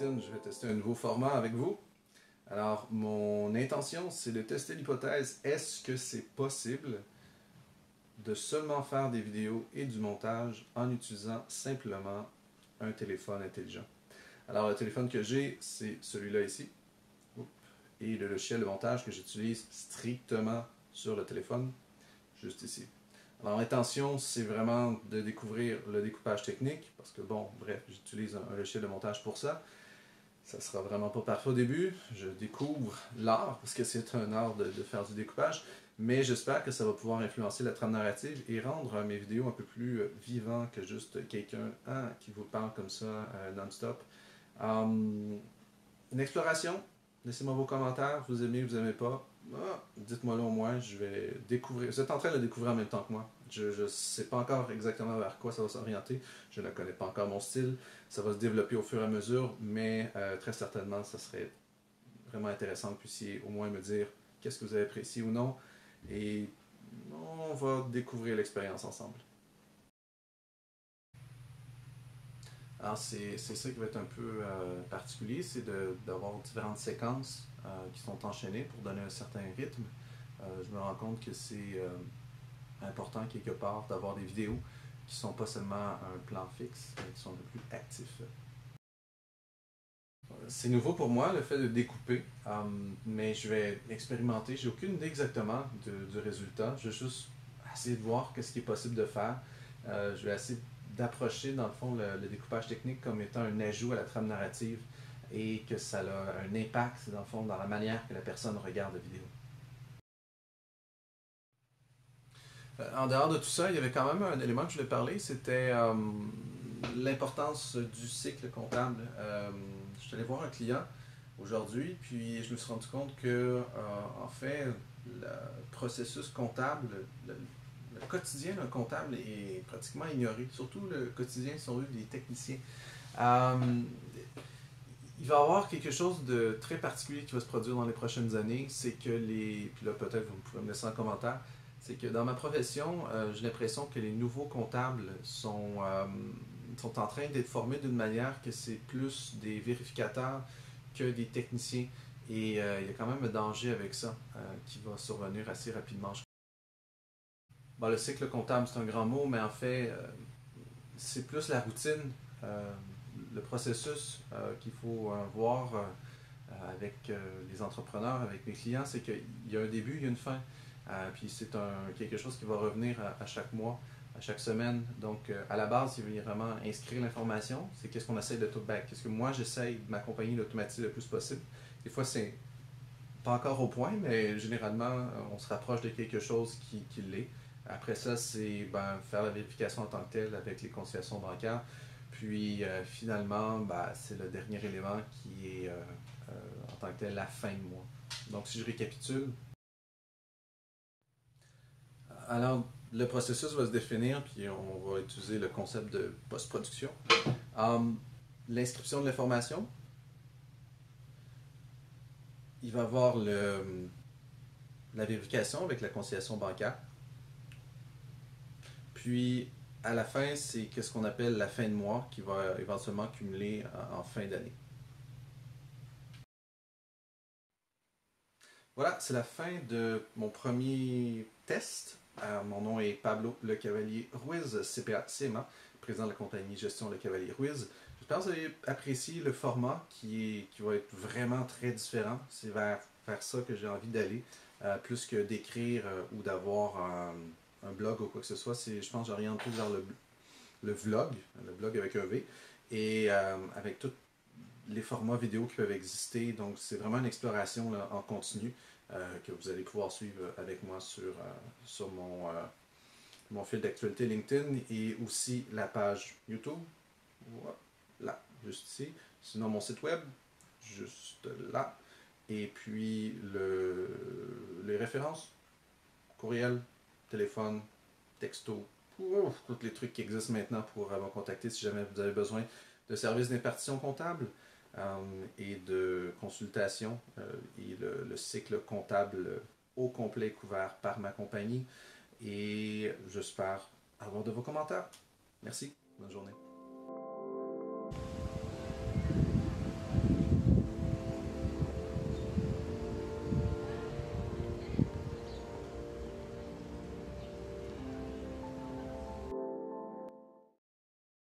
LinkedIn, je vais tester un nouveau format avec vous. Alors, mon intention, c'est de tester l'hypothèse, est-ce que c'est possible de seulement faire des vidéos et du montage en utilisant simplement un téléphone intelligent. Alors, le téléphone que j'ai, c'est celui-là ici. Et le logiciel de montage que j'utilise strictement sur le téléphone, juste ici. Alors, l'intention, c'est vraiment de découvrir le découpage technique, parce que bon, bref, j'utilise un logiciel de montage pour ça. Ça ne sera vraiment pas parfait au début. Je découvre l'art, parce que c'est un art de faire du découpage, mais j'espère que ça va pouvoir influencer la trame narrative et rendre mes vidéos un peu plus vivants que juste quelqu'un qui vous parle comme ça non-stop. Une exploration, laissez-moi vos commentaires, vous aimez, vous n'aimez pas. Dites-moi là au moins, je vais découvrir. Vous êtes en train de le découvrir en même temps que moi. Je ne sais pas encore exactement vers quoi ça va s'orienter. Je ne connais pas encore mon style. Ça va se développer au fur et à mesure, mais très certainement, ça serait vraiment intéressant que vous puissiez au moins me dire qu'est-ce que vous avez apprécié ou non. Et on va découvrir l'expérience ensemble. Alors, c'est ça qui va être un peu particulier, c'est d'avoir différentes séquences qui sont enchaînées pour donner un certain rythme. Je me rends compte que c'est important quelque part d'avoir des vidéos qui ne sont pas seulement un plan fixe, mais qui sont un peu plus actifs. C'est nouveau pour moi le fait de découper, mais je vais expérimenter. J'ai aucune idée exactement du résultat. Je vais juste essayer de voir ce qui est possible de faire. Je vais essayer d'approcher dans le fond le découpage technique comme étant un ajout à la trame narrative et que ça a un impact dans le fond dans la manière que la personne regarde la vidéo. En dehors de tout ça, il y avait quand même un élément que je voulais parler, c'était l'importance du cycle comptable. Je suis allé voir un client aujourd'hui, puis je me suis rendu compte que, en fait, le processus comptable, le quotidien d'un comptable est pratiquement ignoré, surtout le quotidien, si on veut, des techniciens. Il va y avoir quelque chose de très particulier qui va se produire dans les prochaines années, c'est que puis là peut-être vous pouvez me laisser en commentaire, c'est que dans ma profession, j'ai l'impression que les nouveaux comptables sont en train d'être formés d'une manière que c'est plus des vérificateurs que des techniciens. Et il y a quand même un danger avec ça qui va survenir assez rapidement. Bon, le cycle comptable, c'est un grand mot, mais en fait, c'est plus la routine, le processus qu'il faut voir avec les entrepreneurs, avec mes clients, c'est qu'il y a un début, il y a une fin. Puis c'est quelque chose qui va revenir à chaque mois, à chaque semaine. Donc à la base, il va vraiment inscrire l'information. C'est qu'est-ce qu'on essaie de tout back. Qu'est-ce que moi j'essaye de m'accompagner d'automatiser le plus possible. Des fois, c'est pas encore au point, mais généralement, on se rapproche de quelque chose qui l'est. Après ça, c'est faire la vérification en tant que telle avec les conciliations bancaires. Puis finalement, c'est le dernier élément qui est en tant que tel la fin de mois. Donc si je récapitule, alors le processus va se définir, puis on va utiliser le concept de post-production. L'inscription de l'information, il va y avoir la vérification avec la conciliation bancaire. Puis, à la fin, c'est ce qu'on appelle la fin de mois qui va éventuellement cumuler en fin d'année. Voilà, c'est la fin de mon premier test. Mon nom est Pablo Le Cavalier Ruiz, CPA CMA, président de la compagnie Gestion Le Cavalier Ruiz. J'espère que vous avez apprécié le format qui va être vraiment très différent. C'est vers ça que j'ai envie d'aller, plus que d'écrire ou d'avoir un blog ou quoi que ce soit. Je pense que j'oriente plus vers le blog avec un V, et avec tous les formats vidéo qui peuvent exister. Donc c'est vraiment une exploration là, en continu que vous allez pouvoir suivre avec moi sur mon fil d'actualité LinkedIn et aussi la page YouTube. Voilà, juste ici. Sinon mon site web, juste là. Et puis les références, courriel, téléphone, texto, tous les trucs qui existent maintenant pour me contacter si jamais vous avez besoin de services d'impartition comptable et de consultation et le cycle comptable au complet couvert par ma compagnie. Et j'espère avoir de vos commentaires. Merci, bonne journée.